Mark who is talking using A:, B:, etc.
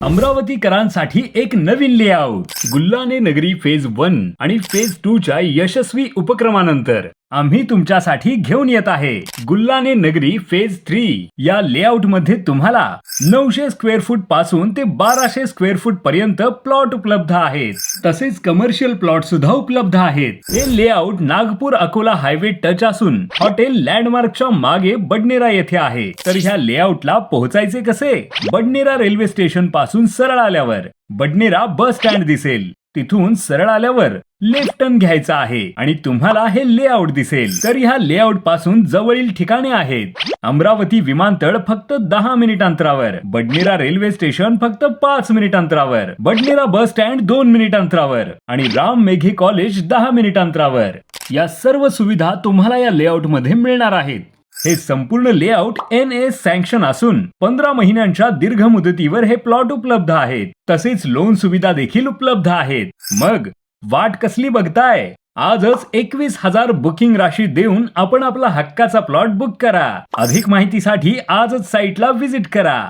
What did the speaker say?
A: अमरावतीकरांसाठी एक नवीन लेआउट. गुल्हाने नगरी फेज 1 आणि फेज 2 च्या यशस्वी उपक्रमानंतर आम्ही तुमच्यासाठी घेऊन येत आहे गुल्हाने नगरी फेज 3. या लेआउट मध्ये तुम्हाला 900 स्क्वेअर फूट पासून ते 1200 स्क्वेअर फूट पर्यंत प्लॉट उपलब्ध आहेत. तसेच कमर्शियल प्लॉट सुद्धा उपलब्ध आहेत. हे layout Nagpur Akola highway touch असून हॉटेल लँडमार्कच्या मागे बडनेरा येथे आहे. तर ह्या लेआउटला पोहोचायचे कसे? बडनेरा रेल्वे स्टेशन पासून सरळ आल्यावर बडनेरा बस स्टँड दिसेल. तिथून सरळ आल्यावर लेफ्ट टर्न घ्यायचा आहे आणि तुम्हाला हे लेआउट दिसेल. तर ह्या लेआउट पासून जवळील ठिकाणे आहेत. अमरावती विमानतळ फक्त 10 मिनिट अंतरावर, बडनेरा रेल्वे स्टेशन फक्त 5 मिनिट अंतरावर, बडनेरा बस स्टँड 2 मिनिट अंतरावर आणि राम मेघे कॉलेज 10 मिनिट अंतरावर. या सर्व सुविधा तुम्हाला या लेआउट मध्ये मिळणार आहेत. हे संपूर्ण लेआउट NA सँक्शन असून 15 महिन्यांच्या दीर्घ मुदतीवर हे प्लॉट उपलब्ध आहेत. तसेच लोन सुविधा देखील उपलब्ध आहेत. मग वाट कसली बघताय? आजच 21,000 बुकिंग राशी देऊन आपण आपला हक्काचा प्लॉट बुक करा. अधिक माहितीसाठी आजच साईटला व्हिजिट करा.